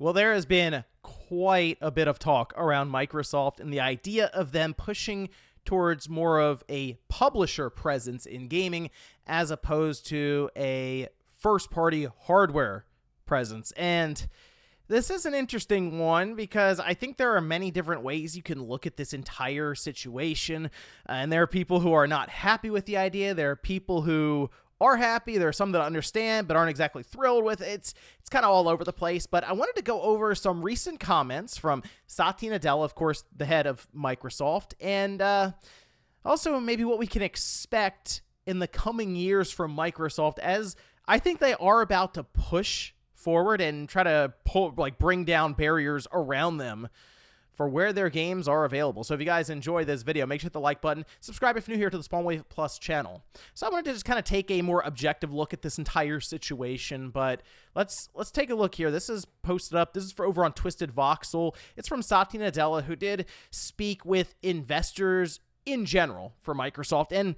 Well, there has been quite a bit of talk around Microsoft and the idea of them pushing towards more of a publisher presence in gaming as opposed to a first-party hardware presence. And this is an interesting one because I think there are many different ways you can look at this entire situation. And there are people who are not happy with the idea. There are people who are happy. There are some that understand but aren't exactly thrilled with it. It's kind of all over the place. But I wanted to go over some recent comments from Satya Nadella, of course, the head of Microsoft, and also maybe what we can expect in the coming years from Microsoft, as I think they are about to push forward and try to bring down barriers around them for where their games are available. So if you guys enjoy this video, make sure to hit the like button, subscribe if you're new here to the Spawnwave Plus channel. So I wanted to just kind of take a more objective look at this entire situation, but let's take a look here. This is posted up. This is for over on Twisted Voxel. It's from Satya Nadella, who did speak with investors in general for Microsoft and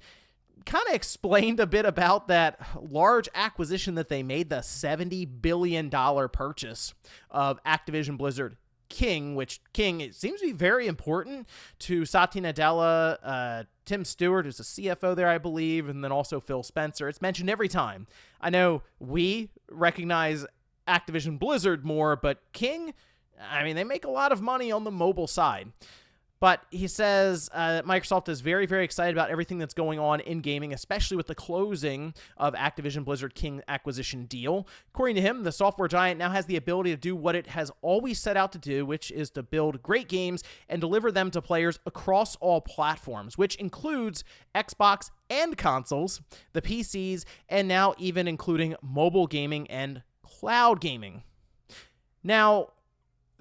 kind of explained a bit about that large acquisition that they made, the $70 billion purchase of Activision Blizzard King, which King, it seems to be very important to Satya Nadella, Tim Stewart, who's the CFO there, I believe, and then also Phil Spencer. It's mentioned every time. I know we recognize Activision Blizzard more, but King, I mean, they make a lot of money on the mobile side. But he says Microsoft is very, very excited about everything that's going on in gaming, especially with the closing of Activision Blizzard King acquisition deal. According to him, the software giant now has the ability to do what it has always set out to do, which is to build great games and deliver them to players across all platforms, which includes Xbox and consoles, the PCs, and now even including mobile gaming and cloud gaming. Now,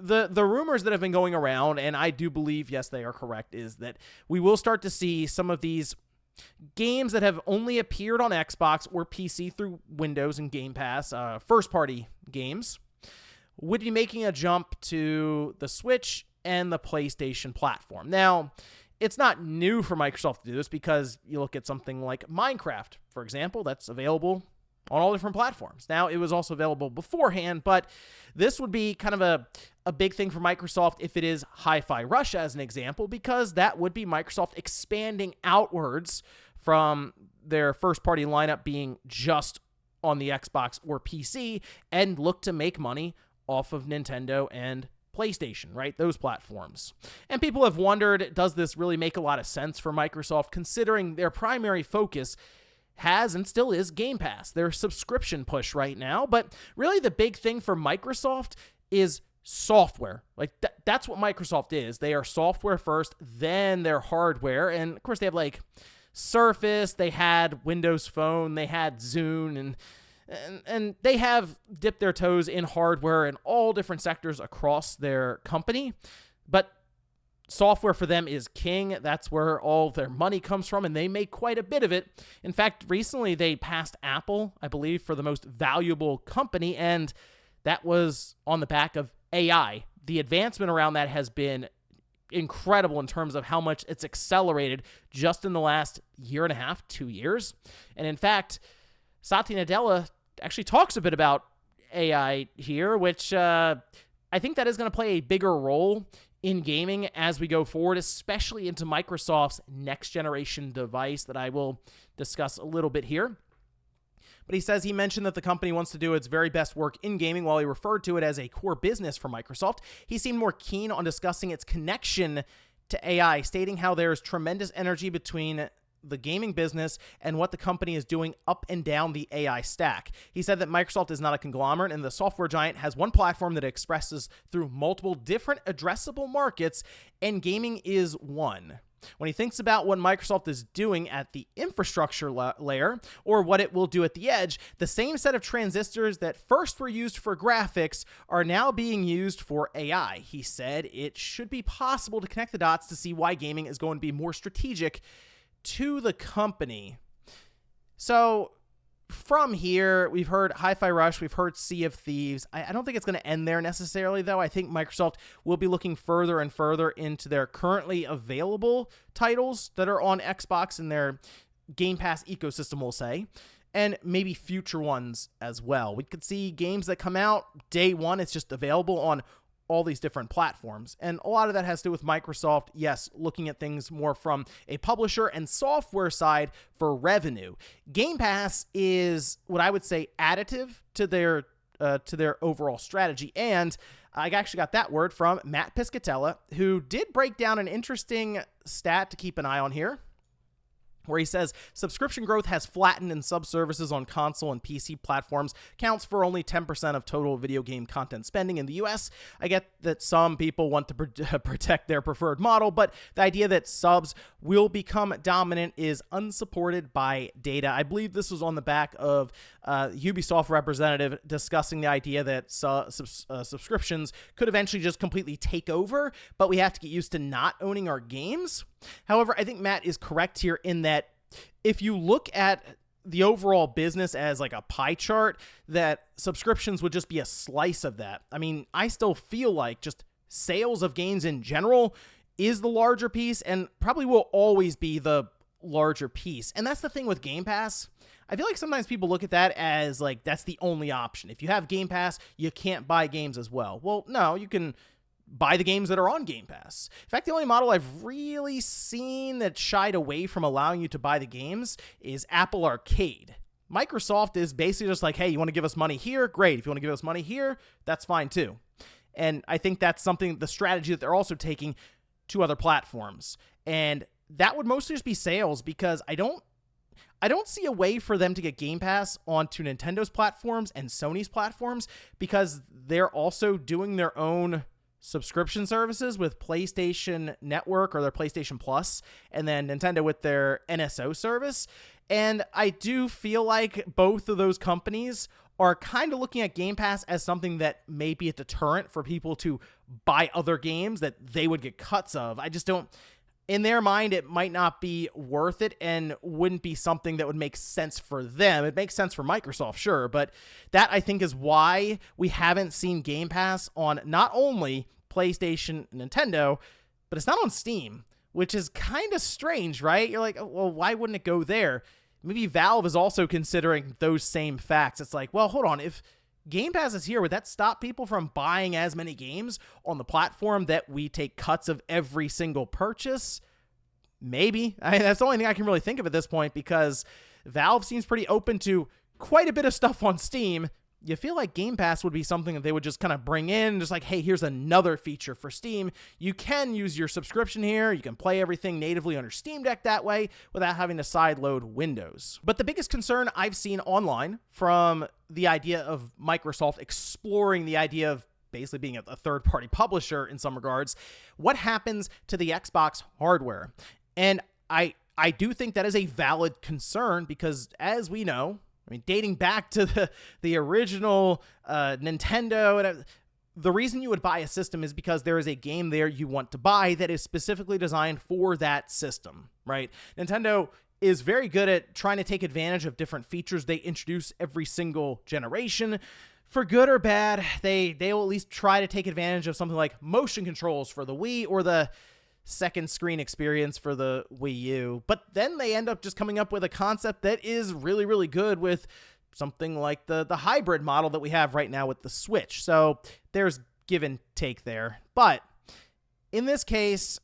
The rumors that have been going around, and I do believe, yes, they are correct, is that we will start to see some of these games that have only appeared on Xbox or PC through Windows and Game Pass, first-party games, would be making a jump to the Switch and the PlayStation platform. Now, it's not new for Microsoft to do this because you look at something like Minecraft, for example, that's available on all different platforms. Now, it was also available beforehand, but this would be kind of a big thing for Microsoft if it is Hi-Fi Rush as an example, because that would be Microsoft expanding outwards from their first-party lineup being just on the Xbox or PC and look to make money off of Nintendo and PlayStation, right? Those platforms. And people have wondered, does this really make a lot of sense for Microsoft, considering their primary focus has and still is Game Pass, their subscription push right now. But really the big thing for Microsoft is software. Like that's what Microsoft is. They are software first, then their hardware. And of course they have like Surface, they had Windows Phone, they had Zune, and they have dipped their toes in hardware in all different sectors across their company. But software for them is king. That's where all their money comes from, and they make quite a bit of it. In fact, recently they passed Apple, I believe, for the most valuable company, and that was on the back of AI. The advancement around that has been incredible in terms of how much it's accelerated just in the last year and a half, 2 years. And in fact, Satya Nadella actually talks a bit about AI here, which I think that is going to play a bigger role in gaming as we go forward, especially into Microsoft's next generation device that I will discuss a little bit here. But he mentioned that the company wants to do its very best work in gaming. While he referred to it as a core business for Microsoft, he seemed more keen on discussing its connection to AI, stating how there's tremendous energy between the gaming business and what the company is doing up and down the AI stack. He said that Microsoft is not a conglomerate and the software giant has one platform that expresses through multiple different addressable markets, and gaming is one. When he thinks about what Microsoft is doing at the infrastructure layer or what it will do at the edge, the same set of transistors that first were used for graphics are now being used for AI. He said it should be possible to connect the dots to see why gaming is going to be more strategic to the company. So from here, we've heard Hi-Fi Rush, we've heard Sea of Thieves. I don't think it's going to end there necessarily, though. I think Microsoft will be looking further and further into their currently available titles that are on Xbox and their Game Pass ecosystem, we'll say. and maybe future ones as well. We could see games that come out day one, it's just available on all these different platforms. And a lot of that has to do with Microsoft, yes, looking at things more from a publisher and software side for revenue. Game Pass is what I would say additive to their overall strategy. And I actually got that word from Matt Piscatella, who did break down an interesting stat to keep an eye on here, where he says subscription growth has flattened in sub-services on console and PC platforms, counts for only 10% of total video game content spending in the US. I get that some people want to protect their preferred model, but the idea that subs will become dominant is unsupported by data. I believe this was on the back of Ubisoft representative discussing the idea that subscriptions could eventually just completely take over, but we have to get used to not owning our games. However, I think Matt is correct here in that if you look at the overall business as like a pie chart, that subscriptions would just be a slice of that. I mean, I still feel like just sales of games in general is the larger piece and probably will always be the larger piece. And that's the thing with Game Pass. I feel like sometimes people look at that as like that's the only option. If you have Game Pass, you can't buy games as well. Well, no, you can buy the games that are on Game Pass. In fact, the only model I've really seen that shied away from allowing you to buy the games is Apple Arcade. Microsoft is basically just like, hey, you want to give us money here? Great. If you want to give us money here, that's fine too. And I think that's the strategy that they're also taking to other platforms. And that would mostly just be sales, because I don't see a way for them to get Game Pass onto Nintendo's platforms and Sony's platforms, because they're also doing their own subscription services with PlayStation Network or their PlayStation Plus, and then Nintendo with their NSO service. And I do feel like both of those companies are kind of looking at Game Pass as something that may be a deterrent for people to buy other games that they would get cuts of. I just don't, in their mind, it might not be worth it and wouldn't be something that would make sense for them. It makes sense for Microsoft, sure, but that I think is why we haven't seen Game Pass on not only PlayStation and Nintendo, but it's not on Steam, which is kind of strange, right? You're like, oh, well, why wouldn't it go there? Maybe Valve is also considering those same facts. It's like, well, hold on, if Game Pass is here, would that stop people from buying as many games on the platform that we take cuts of every single purchase? Maybe. That's the only thing I can really think of at this point, because Valve seems pretty open to quite a bit of stuff on Steam. You feel like Game Pass would be something that they would just kind of bring in, just like, hey, here's another feature for Steam. You can use your subscription here. You can play everything natively under Steam Deck that way without having to sideload Windows. But the biggest concern I've seen online from the idea of Microsoft exploring the idea of basically being a third-party publisher in some regards, what happens to the Xbox hardware? And I do think that is a valid concern, because as we know, I mean, dating back to the original Nintendo, the reason you would buy a system is because there is a game there you want to buy that is specifically designed for that system, right? Nintendo is very good at trying to take advantage of different features they introduce every single generation. For good or bad, they will at least try to take advantage of something like motion controls for the Wii or the second screen experience for the Wii U. But then they end up just coming up with a concept that is really, really good with something like the hybrid model that we have right now with the Switch. So there's give and take there. But in this case,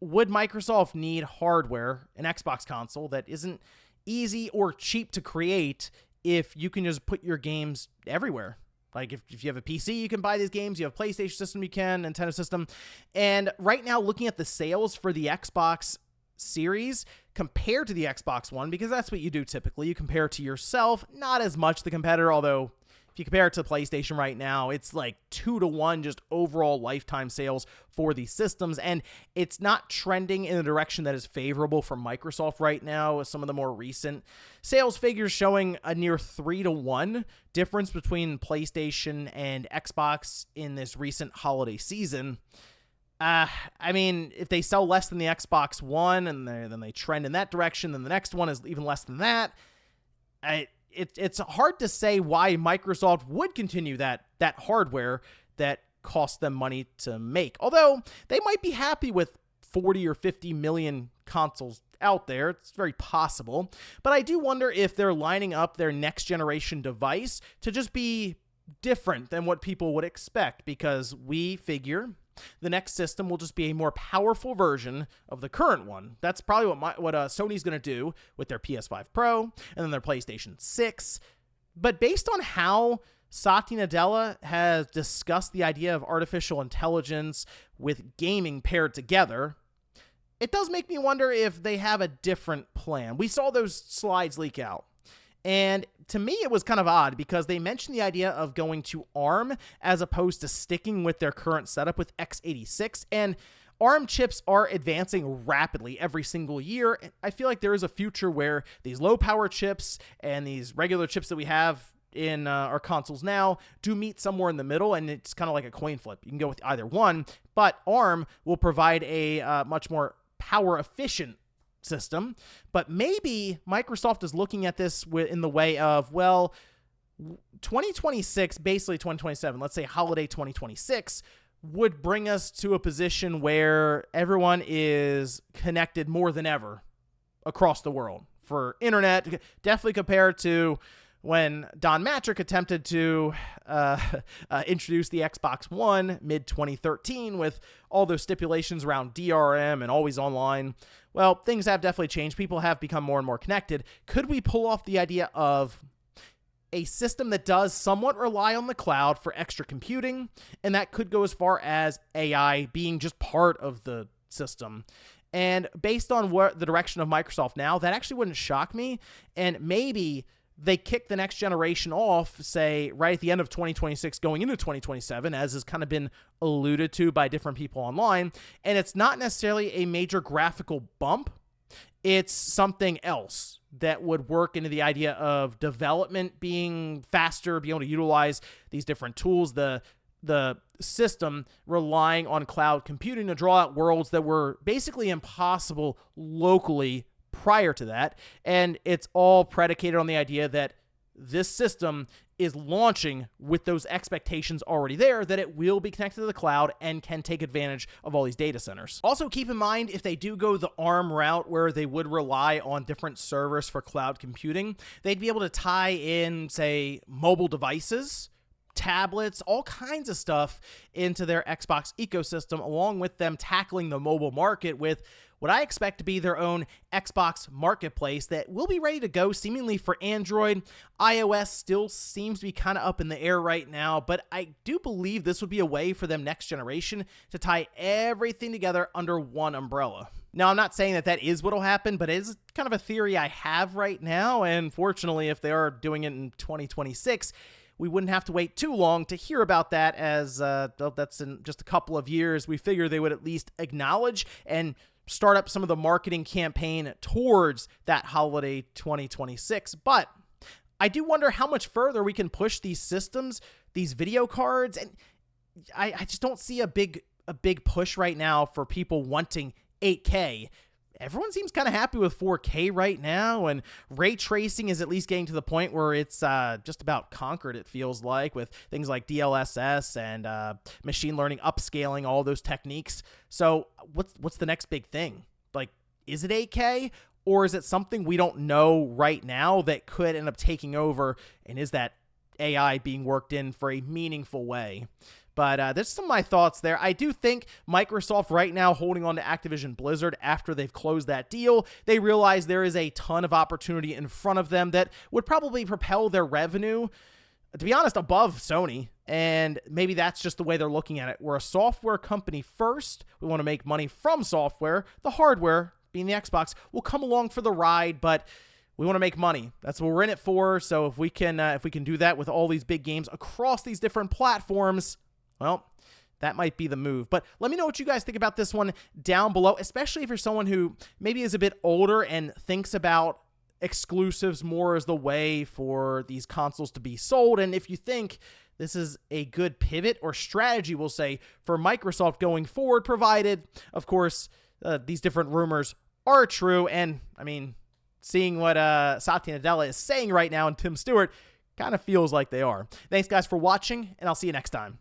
would Microsoft need hardware, an Xbox console that isn't easy or cheap to create, if you can just put your games everywhere? Like if you have a PC, you can buy these games. You have a PlayStation system, you can, Nintendo system. And right now, looking at the sales for the Xbox Series compared to the Xbox One, because that's what you do typically. You compare to yourself, not as much the competitor, although if you compare it to PlayStation right now, it's like 2-to-1 just overall lifetime sales for these systems. And it's not trending in a direction that is favorable for Microsoft right now, with some of the more recent sales figures showing a near 3-to-1 difference between PlayStation and Xbox in this recent holiday season. I mean, if they sell less than the Xbox One and then they trend in that direction, then the next one is even less than that. It's hard to say why Microsoft would continue that hardware that costs them money to make. Although they might be happy with 40 or 50 million consoles out there. It's very possible. But I do wonder if they're lining up their next generation device to just be different than what people would expect, because we figure the next system will just be a more powerful version of the current one. That's probably what Sony's going to do with their PS5 Pro and then their PlayStation 6. But based on how Satya Nadella has discussed the idea of artificial intelligence with gaming paired together, it does make me wonder if they have a different plan. We saw those slides leak out, and to me it was kind of odd because they mentioned the idea of going to ARM as opposed to sticking with their current setup with x86, and ARM chips are advancing rapidly every single year. I feel like there is a future where these low power chips and these regular chips that we have in our consoles now do meet somewhere in the middle, and it's kind of like a coin flip. You can go with either one, but ARM will provide a much more power efficient system. But maybe Microsoft is looking at this in the way of, well, 2026, basically 2027, let's say holiday 2026, would bring us to a position where everyone is connected more than ever across the world for internet, definitely compared to when Don Mattrick attempted to introduce the Xbox One mid-2013 with all those stipulations around DRM and always online. Well, things have definitely changed. People have become more and more connected. Could we pull off the idea of a system that does somewhat rely on the cloud for extra computing, and that could go as far as AI being just part of the system? And based on what the direction of Microsoft now, that actually wouldn't shock me, and maybe they kick the next generation off, say, right at the end of 2026 going into 2027, as has kind of been alluded to by different people online. And it's not necessarily a major graphical bump. It's something else that would work into the idea of development being faster, being able to utilize these different tools, the system relying on cloud computing to draw out worlds that were basically impossible locally prior to that. And it's all predicated on the idea that this system is launching with those expectations already there, that it will be connected to the cloud and can take advantage of all these data centers. Also, keep in mind, if they do go the ARM route where they would rely on different servers for cloud computing, they'd be able to tie in, say, mobile devices, tablets, all kinds of stuff into their Xbox ecosystem, along with them tackling the mobile market with what I expect to be their own Xbox marketplace that will be ready to go seemingly for Android. iOS still seems to be kind of up in the air right now, but I do believe this would be a way for them next generation to tie everything together under one umbrella. Now, I'm not saying that that is what will happen, but it is kind of a theory I have right now, and fortunately, if they are doing it in 2026, we wouldn't have to wait too long to hear about that, as that's in just a couple of years. We figure they would at least acknowledge and start up some of the marketing campaign towards that holiday 2026. But I do wonder how much further we can push these systems, these video cards, and I just don't see a big push right now for people wanting 8K. Everyone seems kind of happy with 4K right now, and ray tracing is at least getting to the point where it's just about conquered, it feels like, with things like DLSS and machine learning, upscaling, all those techniques. So what's the next big thing? Like, is it 8K, or is it something we don't know right now that could end up taking over, and is that AI being worked in for a meaningful way? But there's some of my thoughts there. I do think Microsoft right now holding on to Activision Blizzard after they've closed that deal, they realize there is a ton of opportunity in front of them that would probably propel their revenue, to be honest, above Sony. And maybe that's just the way they're looking at it. We're a software company first. We want to make money from software. The hardware, being the Xbox, will come along for the ride, but we want to make money. That's what we're in it for. So if we can do that with all these big games across these different platforms, well, that might be the move. But let me know what you guys think about this one down below, especially if you're someone who maybe is a bit older and thinks about exclusives more as the way for these consoles to be sold. And if you think this is a good pivot or strategy, we'll say, for Microsoft going forward, provided, of course, these different rumors are true. And, I mean, seeing what Satya Nadella is saying right now and Tim Stewart kind of feels like they are. Thanks, guys, for watching, and I'll see you next time.